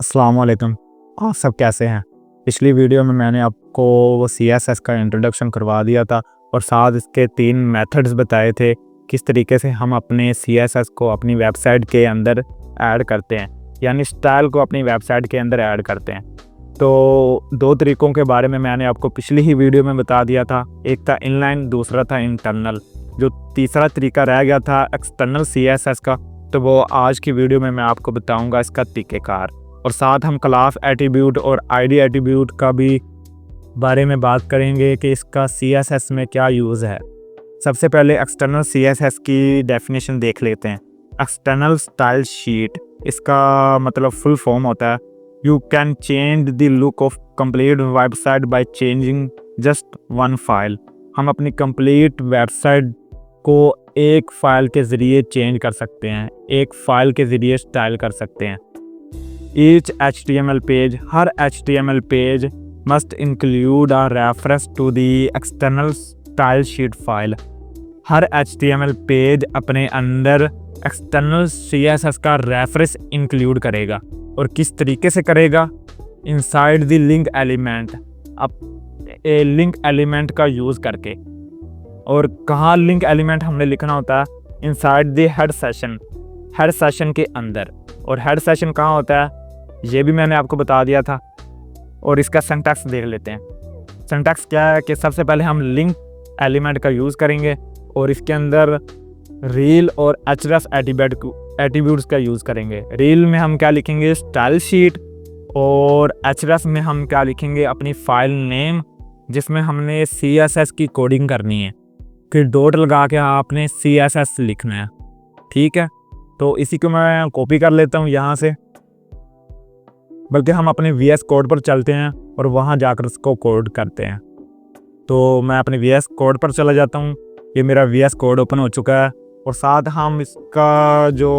अस्सलाम वालेकुम। आप सब कैसे हैं? पिछली वीडियो में मैंने आपको वो CSS का इंट्रोडक्शन करवा दिया था और साथ इसके 3 मेथड्स बताए थे किस तरीके से हम अपने CSS को अपनी वेबसाइट के अंदर ऐड करते हैं, यानी स्टाइल को अपनी वेबसाइट के अंदर ऐड करते हैं। तो 2 तरीक़ों के बारे में मैंने आपको पिछली ही वीडियो में बता दिया था। एक था इनलाइन, दूसरा था इंटरनल। जो तीसरा तरीका रह गया था एक्सटर्नल CSS का, तो वो आज की वीडियो में मैं आपको बताऊँगा इसका तरीक़ेकार। और साथ हम क्लास एट्रीब्यूट और आईडी एट्रीब्यूट का भी बारे में बात करेंगे कि इसका CSS में क्या यूज़ है। सबसे पहले एक्सटर्नल CSS की डेफिनेशन देख लेते हैं। एक्सटर्नल स्टाइल शीट, इसका मतलब फुल फॉर्म होता है you can change the look of complete website by changing just one file. हम अपनी कंप्लीट वेबसाइट को एक फ़ाइल के ज़रिए चेंज कर सकते हैं, एक फ़ाइल के ज़रिए स्टाइल कर सकते हैं। Each HTML page, her HTML page must include a reference to the external style sheet file। Her HTML page अपने अंदर एक्सटर्नल CSS का रेफरेंस इंक्लूड करेगा। और किस तरीके से करेगा? इनसाइड द लिंक एलिमेंट, अब लिंक एलिमेंट का यूज़ करके। और कहाँ लिंक एलिमेंट हमने लिखना होता है? Inside the head session, head session के अंदर। और हेड सेशन कहाँ होता है ये भी मैंने आपको बता दिया था। और इसका सिंटैक्स देख लेते हैं। सिंटैक्स क्या है कि सबसे पहले हम लिंक एलिमेंट का यूज़ करेंगे और इसके अंदर रील और href एट्रीब्यूट्स का यूज़ करेंगे। रील में हम क्या लिखेंगे? Style sheet. और href में हम क्या लिखेंगे? अपनी फाइल नेम, जिसमें हमने CSS की कोडिंग करनी है। फिर डॉट लगा के आपने CSS लिखना है। ठीक है, तो इसी को मैं कॉपी कर लेता हूँ यहाँ से, बल्कि हम अपने VS कोड पर चलते हैं और वहाँ जाकर उसको कोड करते हैं। तो मैं अपने VS कोड पर चला जाता हूँ। ये मेरा VS कोड ओपन हो चुका है और साथ हम इसका जो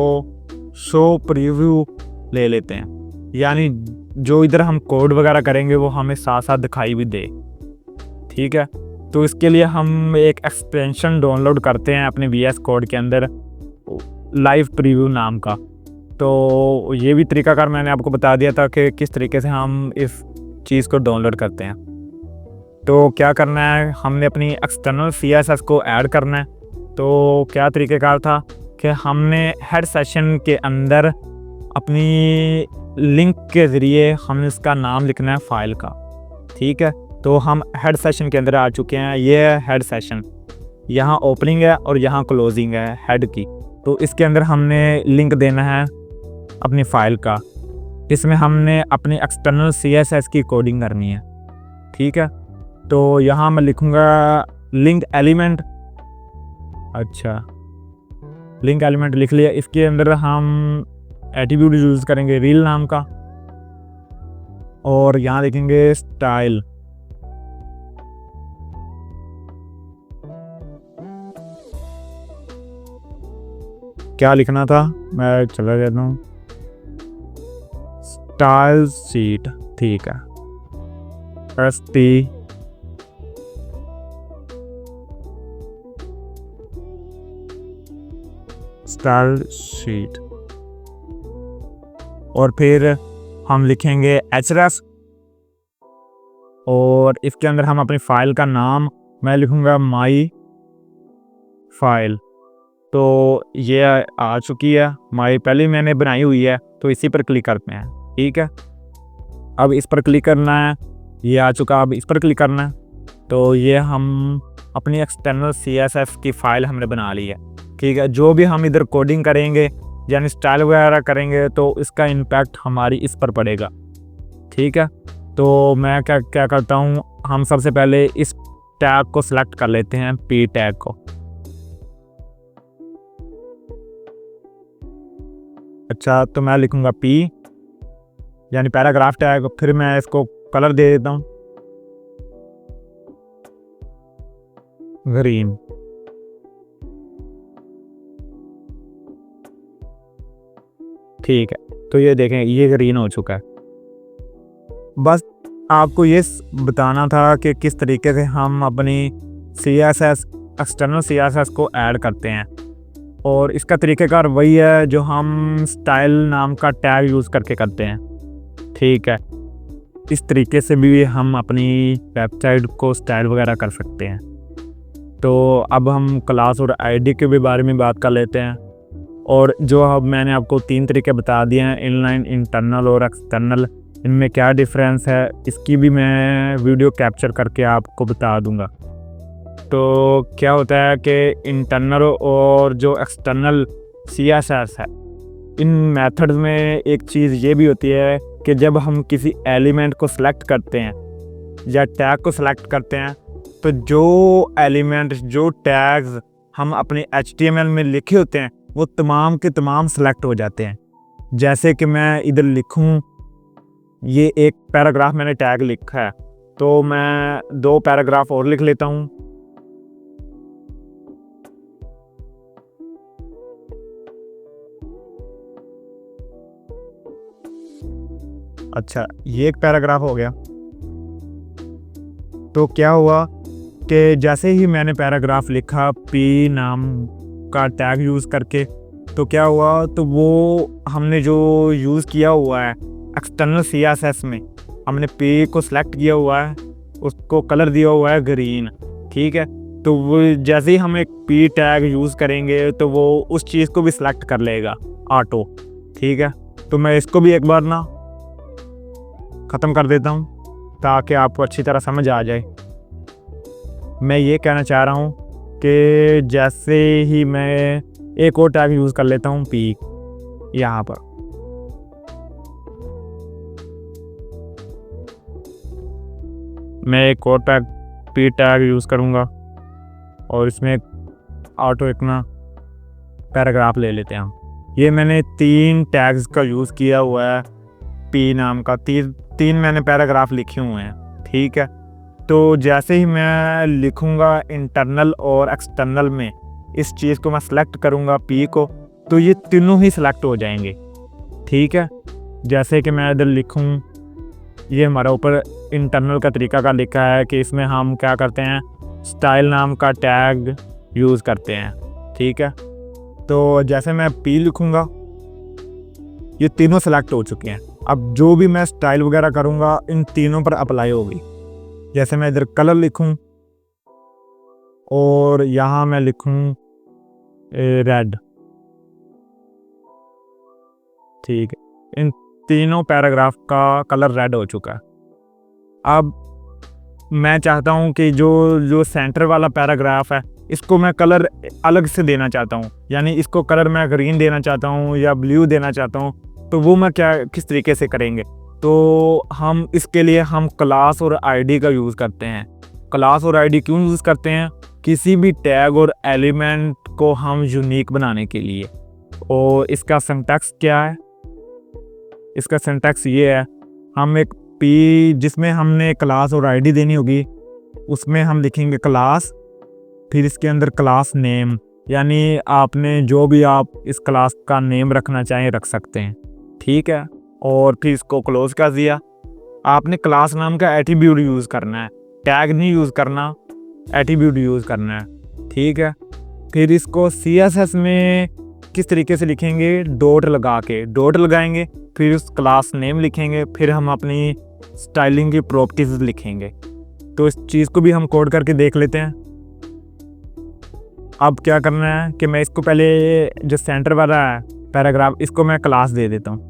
शो प्रीव्यू ले लेते हैं, यानी जो इधर हम कोड वगैरह करेंगे वो हमें साथ साथ दिखाई भी दे। ठीक है, तो इसके लिए हम एक एक्सटेंशन डाउनलोड करते हैं अपने VS कोड के अंदर, लाइव प्रीव्यू नाम का। तो ये भी तरीकाकार मैंने आपको बता दिया था कि किस तरीके से हम इस चीज़ को डाउनलोड करते हैं। तो क्या करना है, हमने अपनी एक्सटर्नल CSS को ऐड करना है। तो क्या तरीकाकार था कि हमने हेड सेशन के अंदर अपनी लिंक के ज़रिए हमने इसका नाम लिखना है फ़ाइल का। ठीक है, तो हम हेड सेशन के अंदर आ चुके हैं। ये है हेड सेशन, यहाँ ओपनिंग है और यहाँ क्लोजिंग है हेड की। तो इसके अंदर हमने लिंक देना है अपनी फ़ाइल का, इसमें हमने अपनी एक्सटर्नल CSS की कोडिंग करनी है। ठीक है, तो यहाँ मैं लिखूँगा लिंक एलिमेंट। अच्छा, लिंक एलिमेंट लिख लिया। इसके अंदर हम एट्रीब्यूट यूज़ करेंगे रील नाम का, और यहाँ लिखेंगे स्टाइल। क्या लिखना था मैं चला जाता हूँ, स्टाइल शीट। ठीक है, ST स्टाइल शीट। और फिर हम लिखेंगे href, और इसके अंदर हम अपनी फ़ाइल का नाम, मैं लिखूँगा माई फाइल। तो ये आ चुकी है, माई पहले मैंने बनाई हुई है, तो इसी पर क्लिक करते हैं। ठीक है, अब इस पर क्लिक करना है, ये आ चुका, अब इस पर क्लिक करना है। तो ये हम अपनी एक्सटर्नल CSS की फ़ाइल हमने बना ली है। ठीक है, जो भी हम इधर कोडिंग करेंगे यानी स्टाइल वगैरह करेंगे तो इसका इम्पैक्ट हमारी इस पर पड़ेगा। ठीक है, तो मैं क्या करता हूँ, हम सबसे पहले इस टैग को सिलेक्ट कर लेते हैं, P टैग को। अच्छा, तो मैं लिखूँगा P यानी पैराग्राफ टैग। फिर मैं इसको कलर दे देता हूँ ग्रीन। ठीक है, तो ये देखें ये ग्रीन हो चुका है। बस आपको ये बताना था कि किस तरीके से हम अपनी CSS एक्सटर्नल CSS को ऐड करते हैं। और इसका तरीक़ेकार वही है जो हम स्टाइल नाम का टैग यूज़ करके करते हैं। ठीक है। इस तरीके से भी हम अपनी वेबसाइट को स्टाइल वगैरह कर सकते हैं। तो अब हम क्लास और आईडी के भी बारे में बात कर लेते हैं। और जो अब मैंने आपको 3 तरीके बता दिए हैं, इनलाइन, इंटरनल और एक्सटर्नल, इनमें क्या डिफरेंस है इसकी भी मैं वीडियो कैप्चर करके आपको बता दूंगा। तो क्या होता है कि इंटरनल और जो एक्सटर्नल CSS है, इन मेथड्स में एक चीज़ ये भी होती है कि जब हम किसी एलिमेंट को सिलेक्ट करते हैं या टैग को सिलेक्ट करते हैं, तो जो एलिमेंट, जो टैग्स हम अपने HTML में लिखे होते हैं वो तमाम के तमाम सिलेक्ट हो जाते हैं। जैसे कि मैं इधर लिखूं, ये एक पैराग्राफ मैंने टैग लिखा है, तो मैं 2 पैराग्राफ और लिख लेता हूं। अच्छा, ये एक पैराग्राफ हो गया। तो क्या हुआ कि जैसे ही मैंने पैराग्राफ लिखा P नाम का टैग यूज़ करके, तो क्या हुआ, तो वो हमने जो यूज़ किया हुआ है एक्सटर्नल CSS में, हमने P को सिलेक्ट किया हुआ है, उसको कलर दिया हुआ है ग्रीन। ठीक है, तो वो जैसे ही हम एक P टैग यूज़ करेंगे तो वो उस चीज़ को भी सिलेक्ट कर लेगा ऑटो। ठीक है, तो मैं इसको भी एक बार ना ख़त्म कर देता हूँ ताकि आपको अच्छी तरह समझ आ जाए। मैं ये कहना चाह रहा हूँ कि जैसे ही मैं एक और टैग यूज़ कर लेता हूँ P यहाँ पर, मैं एक और P टैग यूज़ करूँगा और इसमें ऑटो एक ना पैराग्राफ ले लेते हैं हम। ये मैंने 3 टैग्स का यूज़ किया हुआ है P नाम का, 3 मैंने पैराग्राफ लिखे हुए हैं। ठीक है, तो जैसे ही मैं लिखूंगा इंटरनल और एक्सटर्नल में, इस चीज़ को मैं सेलेक्ट करूंगा P को, तो ये तीनों ही सिलेक्ट हो जाएंगे। ठीक है, जैसे कि मैं इधर लिखूं, ये हमारा ऊपर इंटरनल का तरीका का लिखा है कि इसमें हम क्या करते हैं, स्टाइल नाम का टैग यूज़ करते हैं। ठीक है, तो जैसे मैं P लिखूंगा, ये तीनों सेलेक्ट हो चुके हैं। अब जो भी मैं स्टाइल वगैरह करूंगा इन तीनों पर अप्लाई होगी। जैसे मैं इधर कलर लिखूं और यहाँ मैं लिखूं रेड। ठीक है, इन तीनों पैराग्राफ का कलर रेड हो चुका है। अब मैं चाहता हूँ कि जो सेंटर वाला पैराग्राफ है इसको मैं कलर अलग से देना चाहता हूँ, यानी इसको कलर मैं ग्रीन देना चाहता हूँ या ब्लू देना चाहता हूँ। तो वो मैं किस तरीके से करेंगे, तो हम इसके लिए हम क्लास और आईडी का यूज़ करते हैं। क्लास और आईडी क्यों यूज़ करते हैं, किसी भी टैग और एलिमेंट को हम यूनिक बनाने के लिए। और इसका सिंटैक्स क्या है, इसका सिंटैक्स ये है, हम एक P जिसमें हमने क्लास और आईडी देनी होगी, उसमें हम लिखेंगे क्लास, फिर इसके अंदर क्लास नेम, यानी आपने जो भी आप इस क्लास का नेम रखना चाहें रख सकते हैं। ठीक है, और फिर इसको क्लोज कर दिया। आपने क्लास नाम का एट्रीब्यूट यूज़ करना है, टैग नहीं यूज़ करना, एट्रीब्यूट यूज़ करना है। ठीक है, फिर इसको CSS में किस तरीके से लिखेंगे, डॉट लगा के, डॉट लगाएंगे, फिर उस क्लास नेम लिखेंगे, फिर हम अपनी स्टाइलिंग की प्रॉपर्टीज लिखेंगे। तो इस चीज़ को भी हम कोड करके देख लेते हैं। अब क्या करना है कि मैं इसको पहले जो सेंटर वाला है पैराग्राफ, इसको मैं क्लास दे देता हूँ।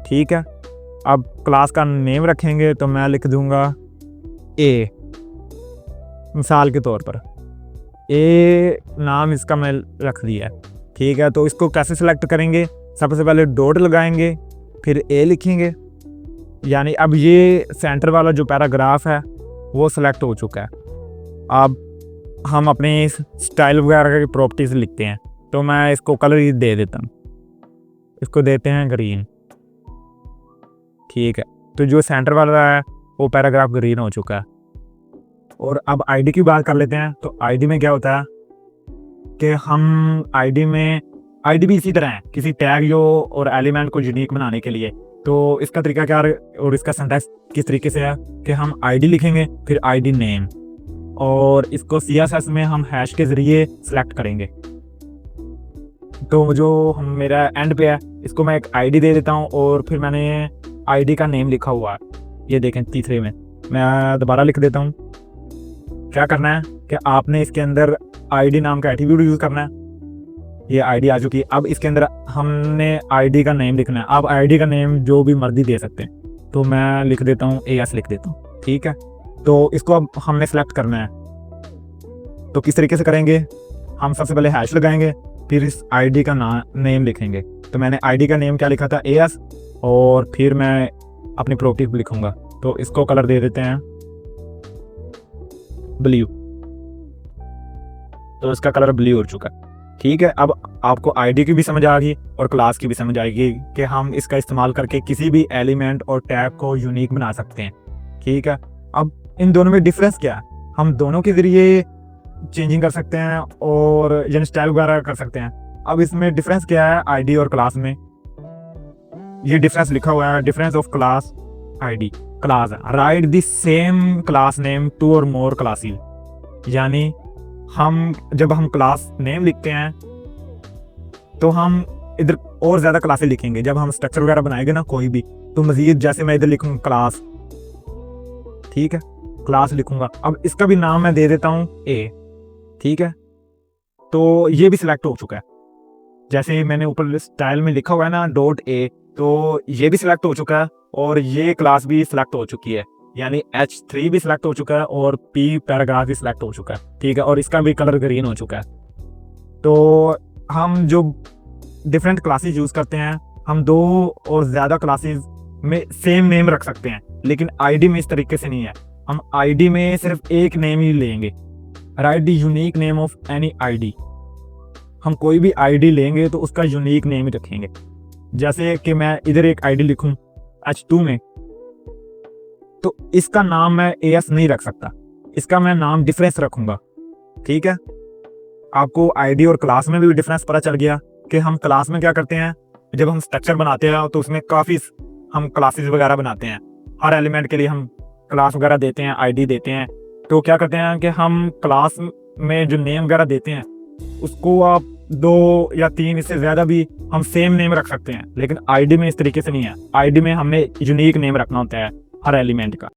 ठीक है, अब क्लास का नेम रखेंगे, तो मैं लिख दूंगा A, मिसाल के तौर पर A नाम इसका मैं रख दिया है। ठीक है, तो इसको कैसे सिलेक्ट करेंगे, सबसे पहले डॉट लगाएंगे, फिर A लिखेंगे, यानी अब ये सेंटर वाला जो पैराग्राफ है वो सिलेक्ट हो चुका है। अब हम अपनी स्टाइल वगैरह की प्रॉपर्टीज लिखते हैं, तो मैं इसको कलर ही दे देता हूँ, इसको देते हैं ग्रीन। ठीक है, तो जो सेंटर वाला है वो पैराग्राफ ग्रीन हो चुका है। और अब आईडी की बात कर लेते हैं। तो आईडी में क्या होता है कि हम आईडी भी इसी तरह है, किसी टैग और एलिमेंट को यूनिक बनाने के लिए। तो इसका तरीका क्या है और इसका सिंटैक्स किस तरीके से है कि हम आईडी लिखेंगे, फिर आईडी नेम, और इसको CSS में हम हैश के ज़रिए सेलेक्ट करेंगे। तो जो मेरा एंड पे है, इसको मैं एक आईडी दे देता हूँ और फिर मैंने आईडी का नेम लिखा हुआ है, ये देखें तीसरे में। मैं दोबारा लिख देता हूँ। क्या करना है कि आपने इसके अंदर आईडी नाम का एट्रीब्यूट यूज़ करना है। ये आईडी आ चुकी है। अब इसके अंदर हमने आईडी का नेम लिखना है। आप आईडी का नेम जो भी मर्जी दे सकते हैं, तो मैं लिख देता हूँ AS लिख देता हूँ, ठीक है। तो इसको अब हमने सेलेक्ट करना है। तो किस तरीके से करेंगे, हम सबसे पहले हैश लगाएंगे, फिर इस आईडी का नेम लिखेंगे। तो मैंने आईडी का नेम क्या लिखा था, AS, और फिर मैं अपनी प्रॉपर्टी लिखूंगा। तो इसको कलर दे देते हैं ब्लू, तो इसका कलर ब्लू हो चुका है, ठीक है। अब आपको आईडी की भी समझ आ गई और क्लास की भी समझ आएगी कि हम इसका इस्तेमाल करके किसी भी एलिमेंट और टैग को यूनिक बना सकते हैं, ठीक है। अब इन दोनों में डिफरेंस क्या है, हम दोनों के जरिए चेंजिंग कर सकते हैं और यानी स्टाइल वगैरह कर सकते हैं। अब इसमें डिफरेंस क्या है आईडी और क्लास में, ये डिफरेंस लिखा हुआ है, difference of class ID. Class write the same class name two or more classes, यानी जब हम क्लास नेम लिखते हैं तो हम इधर और ज्यादा क्लासेस लिखेंगे। जब हम स्ट्रक्चर वगैरह बनाएंगे ना कोई भी, तो मजीद जैसे मैं इधर लिखूंगा क्लास, ठीक है, क्लास लिखूंगा। अब इसका भी नाम मैं दे देता हूं A, ठीक है। तो ये भी सिलेक्ट हो चुका है, जैसे मैंने ऊपर स्टाइल में लिखा हुआ है ना .a, तो ये भी सिलेक्ट हो चुका है और ये क्लास भी सिलेक्ट हो चुकी है, यानी H3 भी सिलेक्ट हो चुका है और P पैराग्राफ भी सिलेक्ट हो चुका है, ठीक है। और इसका भी कलर ग्रीन हो चुका है। तो हम जो डिफरेंट क्लासेस यूज करते हैं, हम 2 और ज्यादा क्लासेस में सेम नेम रख सकते हैं, लेकिन आईडी में इस तरीके से नहीं है। हम आईडी में सिर्फ एक नेम ही लेंगे, right the unique name of any ID. हम कोई भी आईडी लेंगे तो उसका यूनिक नेम ही रखेंगे। जैसे कि मैं इधर एक आईडी लिखूं H2 में, तो इसका नाम मैं AS नहीं रख सकता, इसका मैं नाम डिफरेंस रखूंगा, ठीक है। आपको आईडी और क्लास में भी डिफरेंस पता चल गया कि हम क्लास में क्या करते हैं, जब हम स्ट्रक्चर बनाते हैं तो उसमें काफ़ी हम क्लासेस वगैरह बनाते हैं, हर एलिमेंट के लिए हम क्लास वगैरह देते हैं, आईडी देते हैं। तो क्या करते हैं कि हम क्लास में जो नेम वगैरह देते हैं उसको आप 2 या 3 इससे ज़्यादा भी हम सेम नेम रख सकते हैं, लेकिन आईडी में इस तरीके से नहीं है। आईडी में हमने यूनिक नेम रखना होता है हर एलिमेंट का।